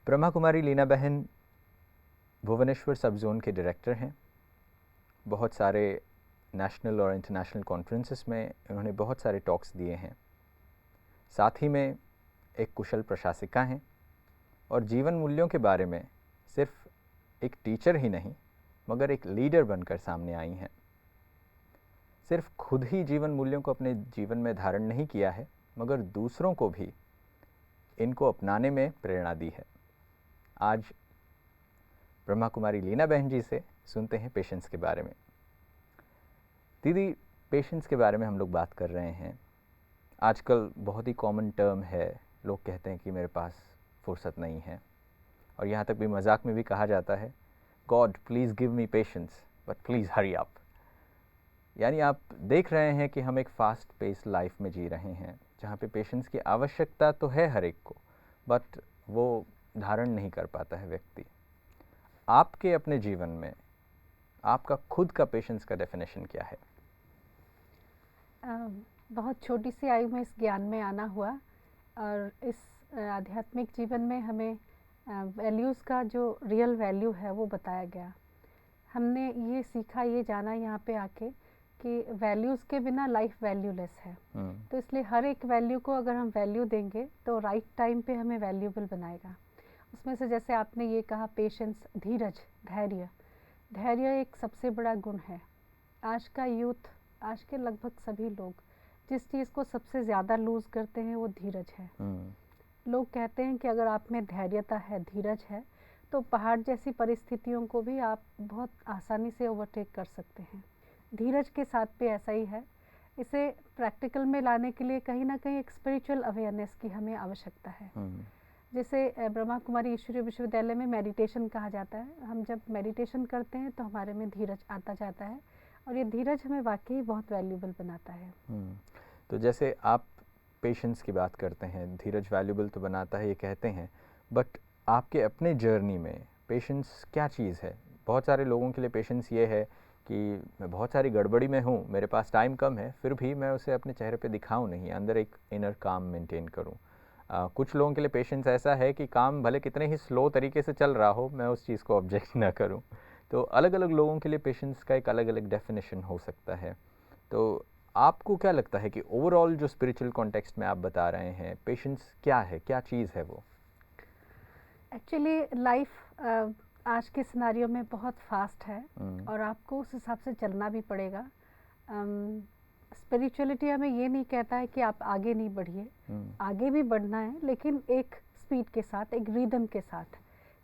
ब्रह्मा कुमारी लीना बहन भुवनेश्वर सब जोन के डायरेक्टर हैं। बहुत सारे नेशनल और इंटरनेशनल कॉन्फ्रेंसेस में इन्होंने बहुत सारे टॉक्स दिए हैं। साथ ही में एक कुशल प्रशासिका हैं और जीवन मूल्यों के बारे में सिर्फ एक टीचर ही नहीं मगर एक लीडर बनकर सामने आई हैं। सिर्फ खुद ही जीवन मूल्यों को अपने जीवन में धारण नहीं किया है मगर दूसरों को भी इनको अपनाने में प्रेरणा दी है। आज ब्रह्मा कुमारी लीना बहन जी से सुनते हैं पेशेंस के बारे में। दीदी, पेशेंस के बारे में हम लोग बात कर रहे हैं। आजकल बहुत ही कॉमन टर्म है, लोग कहते हैं कि मेरे पास फुर्सत नहीं है, और यहाँ तक भी मजाक में भी कहा जाता है, God please give me patience but please hurry up. यानी आप देख रहे हैं कि हम एक फास्ट पेस लाइफ में जी रहे हैं जहाँ पे पेशेंस की आवश्यकता तो है हर एक को, बट वो धारण नहीं कर पाता है व्यक्ति। आपके अपने जीवन में आपका खुद का पेशेंस का डेफिनेशन क्या है? बहुत छोटी सी आयु में इस ज्ञान में आना हुआ, और इस आध्यात्मिक जीवन में हमें वैल्यूज़ का जो रियल वैल्यू है वो बताया गया। हमने ये सीखा, ये जाना यहाँ पे आके कि वैल्यूज़ के बिना लाइफ वैल्यूलेस है। तो इसलिए हर एक वैल्यू को अगर हम वैल्यू देंगे तो राइट टाइम पे हमें वैल्यूबल बनाएगा। उसमें से जैसे आपने ये कहा, पेशेंस, धीरज, धैर्य। धैर्य एक सबसे बड़ा गुण है। आज का यूथ, आज के लगभग सभी लोग जिस चीज़ को सबसे ज़्यादा लूज़ करते हैं वो धीरज है। लोग कहते हैं कि अगर आप में धैर्यता है, धीरज है, तो पहाड़ जैसी परिस्थितियों को भी आप बहुत आसानी से ओवरटेक कर सकते हैं। धीरज के साथ भी ऐसा ही है। इसे प्रैक्टिकल में लाने के लिए कहीं ना कहीं एक स्पिरिचुअल अवेयरनेस की हमें आवश्यकता है। जैसे ब्रह्मा कुमारी ईश्वरीय विश्वविद्यालय में मेडिटेशन कहा जाता है। हम जब मेडिटेशन करते हैं तो हमारे में धीरज आता जाता है, और ये धीरज हमें वाकई बहुत वैल्यूबल बनाता है। तो जैसे आप पेशेंस की बात करते हैं, धीरज वैल्यूबल तो बनाता है ये कहते हैं, बट आपके अपने जर्नी में पेशेंस क्या चीज़ है? बहुत सारे लोगों के लिए पेशेंस ये है कि मैं बहुत सारी गड़बड़ी में हूँ, मेरे पास टाइम कम है, फिर भी मैं उसे अपने चेहरे पे दिखाऊं नहीं, अंदर एक इनर काम मेंटेन करूँ। कुछ लोगों के लिए पेशेंस ऐसा है कि काम भले कितने ही स्लो तरीके से चल रहा हो, मैं उस चीज़ को ऑब्जेक्ट ना करूँ। तो अलग अलग लोगों के लिए पेशेंस का एक अलग अलग डेफिनेशन हो सकता है। तो आपको क्या लगता है कि ओवरऑल जो स्पिरिचुअल कॉन्टेक्स्ट में आप बता रहे हैं, पेशेंस क्या है, क्या चीज़ है वो? एक्चुअली लाइफ आज के सिनारियो में बहुत फास्ट है, और आपको उस हिसाब से चलना भी पड़ेगा। स्पिरिचुअलिटी हमें ये नहीं कहता है कि आप आगे नहीं बढ़िए, आगे भी बढ़ना है, लेकिन एक स्पीड के साथ, एक रिदम के साथ,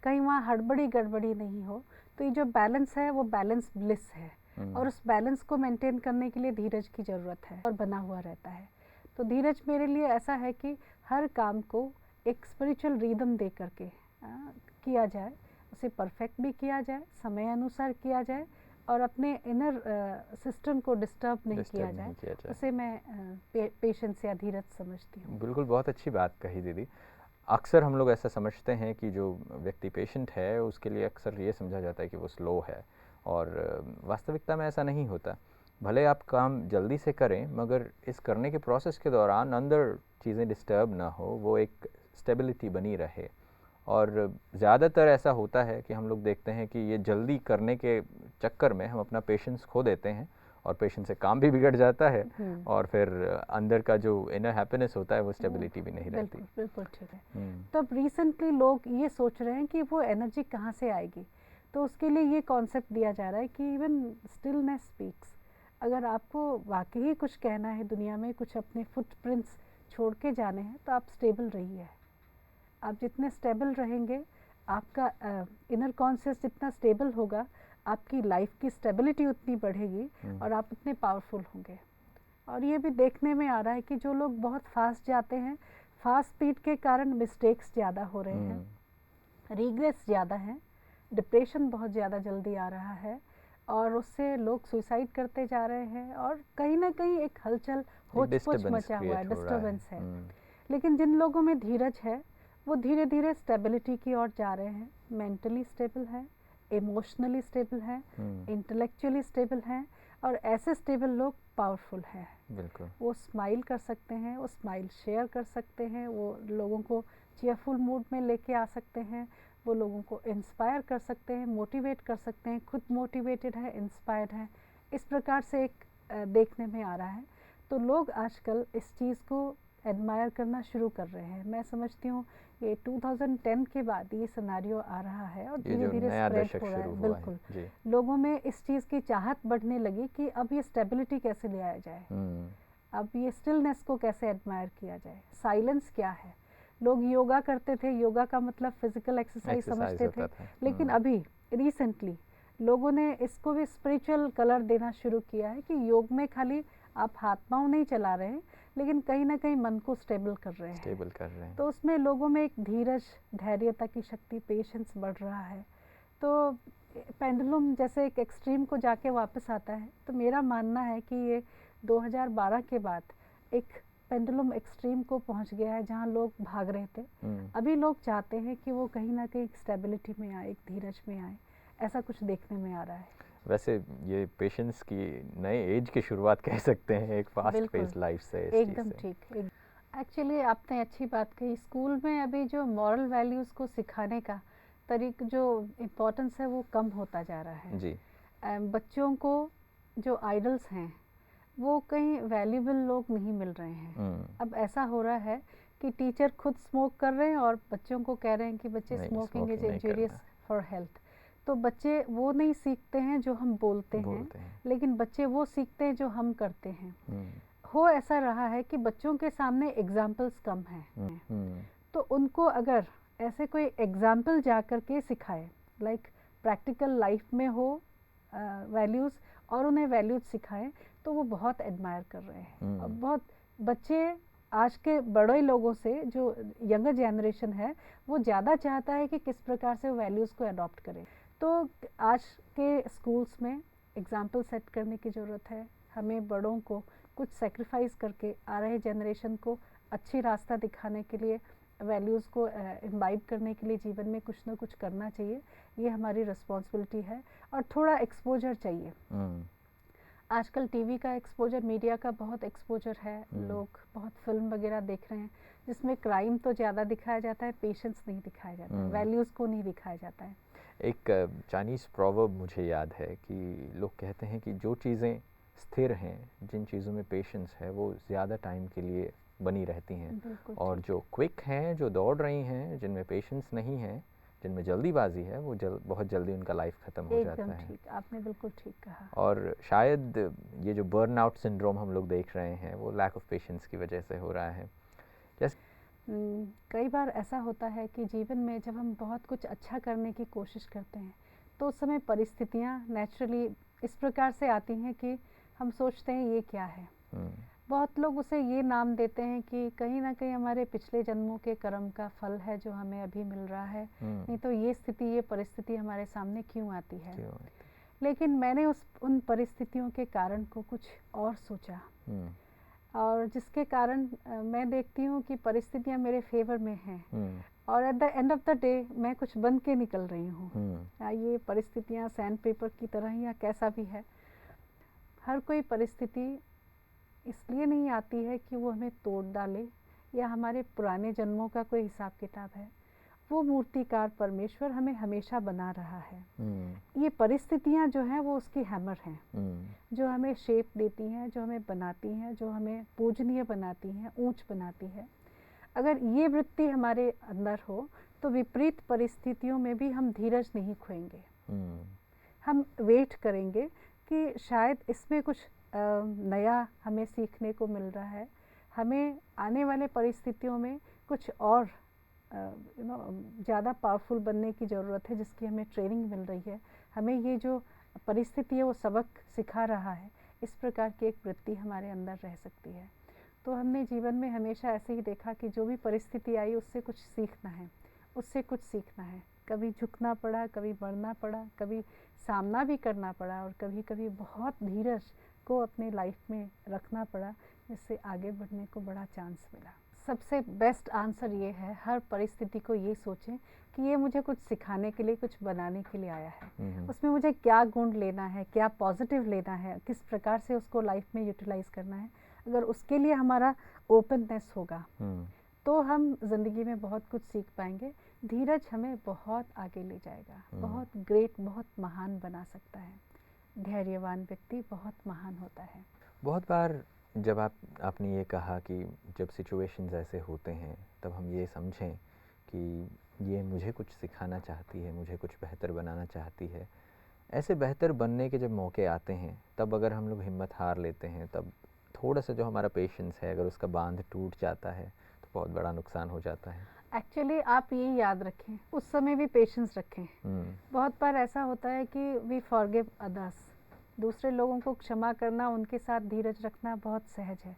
कहीं वहाँ हड़बड़ी गड़बड़ी नहीं हो। तो ये जो बैलेंस है वो बैलेंस ब्लिस है, और उस बैलेंस को मेंटेन करने के लिए धीरज की ज़रूरत है और बना हुआ रहता है। तो धीरज मेरे लिए ऐसा है कि हर काम को एक स्पिरिचुअल रिदम दे करके किया जाए, उसे परफेक्ट भी किया जाए, समय अनुसार किया जाए, और अपने इनर सिस्टम को डिस्टर्ब नहीं किया जाए। उसे मैं पेशेंस या धीरज समझती हूँ। बिल्कुल, बहुत अच्छी बात कही दीदी। अक्सर हम लोग ऐसा समझते हैं कि जो व्यक्ति पेशेंट है उसके लिए अक्सर ये समझा जाता है कि वो स्लो है, और वास्तविकता में ऐसा नहीं होता। भले आप काम जल्दी से करें, मगर इस करने के प्रोसेस के दौरान अंदर चीज़ें डिस्टर्ब ना हो, वो एक स्टेबिलिटी बनी रहे। और ज़्यादातर ऐसा होता है कि हम लोग देखते हैं कि ये जल्दी करने के चक्कर में हम अपना पेशेंस खो देते हैं, और पेशेंस से काम भी बिगड़ जाता है, और फिर अंदर का जो इनर हैप्पीनेस होता है वो स्टेबिलिटी भी नहीं रहती। बिल्कुल ठीक है। तो अब रिसेंटली लोग ये सोच रहे हैं कि वो एनर्जी कहाँ से आएगी, तो उसके लिए ये कॉन्सेप्ट दिया जा रहा है कि इवन स्टिलनेस स्पीक्स। अगर आपको वाकई ही कुछ कहना है दुनिया में, कुछ अपने फुटप्रिंट्स छोड़ के जाने हैं, तो आप स्टेबल रहिए। आप जितने स्टेबल रहेंगे, आपका इनर कॉन्शियस जितना स्टेबल होगा, आपकी लाइफ की स्टेबिलिटी उतनी बढ़ेगी, और आप उतने पावरफुल होंगे। और ये भी देखने में आ रहा है कि जो लोग बहुत फास्ट जाते हैं, फास्ट स्पीड के कारण मिस्टेक्स ज़्यादा हो रहे हैं, रिग्रेट्स ज़्यादा हैं, डिप्रेशन बहुत ज़्यादा जल्दी आ रहा है, और उससे लोग सुसाइड करते जा रहे हैं, और कहीं ना कहीं एक हलचल, होच-पोच मचा हुआ है, डिस्टर्बेंस है। लेकिन जिन लोगों में धीरज है वो धीरे धीरे स्टेबिलिटी की ओर जा रहे हैं। मेंटली स्टेबल है, इमोशनली स्टेबल है, इंटेलेक्चुअली स्टेबल हैं, और ऐसे स्टेबल लोग पावरफुल हैं। बिल्कुल, वो स्माइल कर सकते हैं, वो स्माइल शेयर कर सकते हैं, वो लोगों को चीयरफुल मूड में लेके आ सकते हैं, वो लोगों को इंस्पायर कर सकते हैं, मोटिवेट कर सकते हैं, खुद मोटिवेटेड है, इंस्पायर्ड है, इस प्रकार से एक देखने में आ रहा है। तो लोग आजकल इस चीज़ को एडमायर करना शुरू कर रहे हैं। मैं समझती हूँ ये 2010 के बाद ये सिनेरियो आ रहा है और धीरे धीरे स्प्रेड हो रहा है। बिल्कुल, लोगों में इस चीज़ की चाहत बढ़ने लगी कि अब ये स्टेबिलिटी कैसे ले आया जाए, अब ये स्टिलनेस को कैसे एडमायर किया जाए, साइलेंस क्या है। लोग योगा करते थे, योगा का मतलब फिजिकल एक्सरसाइज समझते थे, लेकिन अभी रिसेंटली लोगों ने इसको भी स्पिरिचुअल कलर देना शुरू किया है कि योग में खाली आप हाथ पांव नहीं चला रहे हैं, लेकिन कहीं ना कहीं मन को स्टेबल कर रहे हैं। तो उसमें लोगों में एक धीरज, धैर्यता की शक्ति, पेशेंस बढ़ रहा है। तो पेंडुलम जैसे एक एक्सट्रीम को जाके वापस आता है। तो मेरा मानना है कि ये 2012 के बाद एक पेंडुलम एक्सट्रीम को पहुंच गया है जहां लोग भाग रहे थे। अभी लोग चाहते हैं कि वो कहीं ना कहीं स्टेबिलिटी में आए, एक धीरज में आए। ऐसा कुछ देखने में आ रहा है। वैसे ये पेशेंस की नए एज की शुरुआत कह सकते हैं, एक फास्ट पेस लाइफ से। एकदम ठीक। एक्चुअली आपने अच्छी बात कही। स्कूल में अभी जो मॉरल वैल्यूज़ को सिखाने का जो इम्पोर्टेंस है वो कम होता जा रहा है जी। बच्चों को जो आइडल्स हैं वो कहीं वैल्यूबल लोग नहीं मिल रहे हैं। अब ऐसा हो रहा है कि टीचर खुद स्मोक कर रहे हैं और बच्चों को कह रहे हैं कि बच्चे smoking is injurious for health. तो बच्चे वो नहीं सीखते हैं जो हम बोलते हैं, लेकिन बच्चे वो सीखते हैं जो हम करते हैं। हो ऐसा रहा है कि बच्चों के सामने एग्जाम्पल्स कम हैं, तो उनको अगर ऐसे कोई एग्जाम्पल जा कर के सिखाए, लाइक प्रैक्टिकल लाइफ में हो वैल्यूज़, और उन्हें वैल्यूज सिखाएं, तो वो बहुत एडमायर कर रहे हैं। अब बहुत बच्चे आज के बड़े लोगों से, जो यंगर जनरेशन है, वो ज़्यादा चाहता है कि किस प्रकार से वैल्यूज़ को अडॉप्ट करें। तो आज के स्कूल्स में एग्जाम्पल सेट करने की ज़रूरत है। हमें बड़ों को कुछ सेक्रीफाइस करके आ रहे जनरेशन को अच्छी रास्ता दिखाने के लिए, वैल्यूज़ को इम्बाइब करने के लिए जीवन में कुछ ना कुछ करना चाहिए। ये हमारी रिस्पॉन्सिबिलिटी है। और थोड़ा एक्सपोजर चाहिए। आजकल टीवी का एक्सपोजर, मीडिया का बहुत एक्सपोजर है। लोग बहुत फिल्म वगैरह देख रहे हैं जिसमें क्राइम तो ज़्यादा दिखाया जाता है, पेशेंस नहीं दिखाया जाता है, वैल्यूज़ को नहीं दिखाया जाता है। एक चाइनीज़ प्रोवर्ब मुझे याद है कि लोग कहते हैं कि जो चीज़ें स्थिर हैं, जिन चीज़ों में पेशेंस है, वो ज़्यादा टाइम के लिए बनी रहती हैं, और जो क्विक हैं, जो दौड़ रही हैं, जिनमें पेशेंस नहीं है, जिनमें जल्दीबाजी है, वो बहुत जल्दी उनका लाइफ ख़त्म हो जाता है। ठीक, आपने बिल्कुल ठीक कहा। और शायद ये जो बर्नआउट सिंड्रोम हम लोग देख रहे हैं, वो लैक ऑफ पेशेंस की वजह से हो रहा है। कई बार ऐसा होता है कि जीवन में जब हम बहुत कुछ अच्छा करने की कोशिश करते हैं, तो उस समय परिस्थितियाँ नेचुरली इस प्रकार से आती हैं कि हम सोचते हैं ये क्या है। बहुत लोग उसे ये नाम देते हैं कि कहीं ना कहीं हमारे पिछले जन्मों के कर्म का फल है जो हमें अभी मिल रहा है, नहीं तो ये स्थिति, ये परिस्थिति हमारे सामने क्यों आती है। लेकिन मैंने उन परिस्थितियों के कारण को कुछ और सोचा, और जिसके कारण मैं देखती हूँ कि परिस्थितियाँ मेरे फेवर में हैं, और at the end of the day मैं कुछ बन के निकल रही हूँ। ये परिस्थितियाँ सैंड पेपर की तरह ही या कैसा भी है, हर कोई परिस्थिति इसलिए नहीं आती है कि वो हमें तोड़ डाले या हमारे पुराने जन्मों का कोई हिसाब किताब है। वो मूर्तिकार परमेश्वर हमें हमेशा बना रहा है। ये परिस्थितियाँ जो हैं वो उसकी हैमर हैं, जो हमें शेप देती हैं, जो हमें बनाती हैं, जो हमें पूजनीय बनाती हैं, ऊंच बनाती है। अगर ये वृत्ति हमारे अंदर हो तो विपरीत परिस्थितियों में भी हम धीरज नहीं खोएंगे। हम वेट करेंगे कि शायद इसमें कुछ नया हमें सीखने को मिल रहा है, हमें आने वाले परिस्थितियों में कुछ और ज़्यादा पावरफुल बनने की ज़रूरत है, जिसकी हमें ट्रेनिंग मिल रही है। हमें ये जो परिस्थिति है वो सबक सिखा रहा है। इस प्रकार की एक वृत्ति हमारे अंदर रह सकती है। तो हमने जीवन में हमेशा ऐसे ही देखा कि जो भी परिस्थिति आई उससे कुछ सीखना है, उससे कुछ सीखना है। कभी झुकना पड़ा, कभी बढ़ना पड़ा, कभी सामना भी करना पड़ा, और कभी कभी बहुत धीरज को अपने लाइफ में रखना पड़ा, जिससे आगे बढ़ने को बड़ा चांस मिला। सबसे बेस्ट आंसर ये है, हर परिस्थिति को ये सोचें कि ये मुझे कुछ सिखाने के लिए, कुछ बनाने के लिए आया है। उसमें मुझे क्या गुण लेना है, क्या पॉजिटिव लेना है, किस प्रकार से उसको लाइफ में यूटिलाइज करना है। अगर उसके लिए हमारा ओपननेस होगा तो हम ज़िंदगी में बहुत कुछ सीख पाएंगे। धीरज हमें बहुत आगे ले जाएगा, बहुत ग्रेट, बहुत महान बना सकता है। धैर्यवान व्यक्ति बहुत महान होता है। बहुत बार जब आपने ये कहा कि जब सिचुएशंस ऐसे होते हैं तब हम ये समझें कि ये मुझे कुछ सिखाना चाहती है, मुझे कुछ बेहतर बनाना चाहती है। ऐसे बेहतर बनने के जब मौके आते हैं तब अगर हम लोग हिम्मत हार लेते हैं, तब थोड़ा सा जो हमारा पेशेंस है अगर उसका बांध टूट जाता है तो बहुत बड़ा नुकसान हो जाता है। एक्चुअली आप ये याद रखें, उस समय भी पेशेंस रखें। बहुत बार ऐसा होता है कि वी फॉरगिव अदर्स, दूसरे लोगों को क्षमा करना, उनके साथ धीरज रखना बहुत सहज है।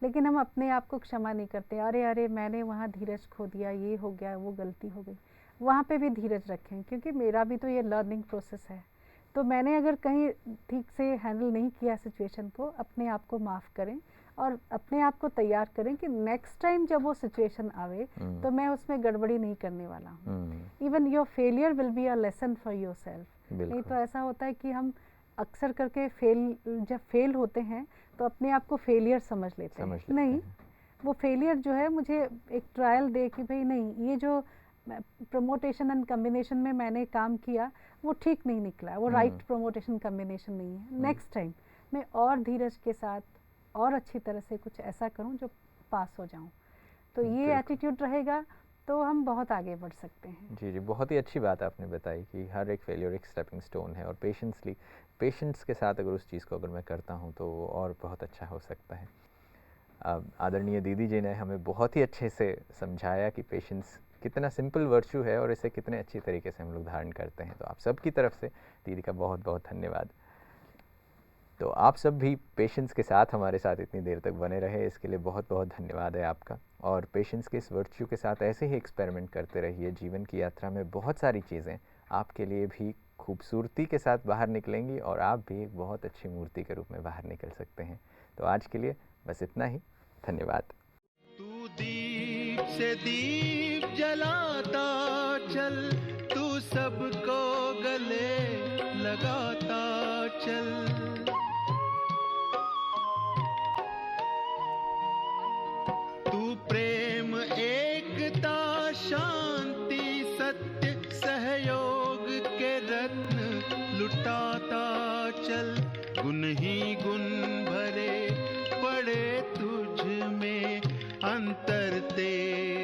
लेकिन हम अपने आप को क्षमा नहीं करते। अरे मैंने वहाँ धीरज खो दिया, ये हो गया, वो गलती हो गई। वहाँ पे भी धीरज रखें, क्योंकि मेरा भी तो ये लर्निंग प्रोसेस है। तो मैंने अगर कहीं ठीक से हैंडल नहीं किया सिचुएशन को, अपने आप को माफ़ करें और अपने आप को तैयार करें कि नेक्स्ट टाइम जब वो सिचुएशन आवे तो मैं उसमें गड़बड़ी नहीं करने वाला हूँ। Even your failure will be a lesson for your self. नहीं तो ऐसा होता है कि हम अक्सर करके जब फेल होते हैं तो अपने आप को फेलियर समझ लेते हैं। नहीं, वो फेलियर जो है मुझे एक ट्रायल दे कि भाई नहीं, ये जो प्रमोटेशन एंड कम्बिनेशन में मैंने काम किया वो ठीक नहीं निकला, वो राइट प्रमोटेशन कम्बिनेशन नहीं है। नेक्स्ट टाइम मैं और धीरज के साथ और अच्छी तरह से कुछ ऐसा करूं जो पास हो जाऊं। तो ये एटीट्यूड रहेगा तो हम बहुत आगे बढ़ सकते हैं। जी, बहुत ही अच्छी बात आपने बताई कि हर एक फेलियर एक स्टेपिंग स्टोन है और पेशेंस के साथ अगर उस चीज़ को अगर मैं करता हूँ तो वो और बहुत अच्छा हो सकता है। आदरणीय दीदी जी ने हमें बहुत ही अच्छे से समझाया कि पेशेंस कितना सिंपल वर्च्यू है और इसे कितने अच्छी तरीके से हम लोग धारण करते हैं। तो आप सब की तरफ से दीदी का बहुत बहुत धन्यवाद। तो आप सब भी पेशेंस के साथ हमारे साथ इतनी देर तक बने रहे, इसके लिए बहुत बहुत धन्यवाद है आपका। और पेशेंस के इस वर्च्यू के साथ ऐसे ही एक्सपेरिमेंट करते रहिए। जीवन की यात्रा में बहुत सारी चीज़ें आपके लिए भी खूबसूरती के साथ बाहर निकलेंगी और आप भी एक बहुत अच्छी मूर्ति के रूप में बाहर निकल सकते हैं। तो आज के लिए बस इतना ही। धन्यवाद। तू दीप से दीप जलाता चल, तू सबको गले लगाता चल। तू प्रेम, एकता, शांति, सत्य, सहयोग के रत्न लुटाता चल। गुण ही गुण भरे पड़े तुझ में, अंतर तेरे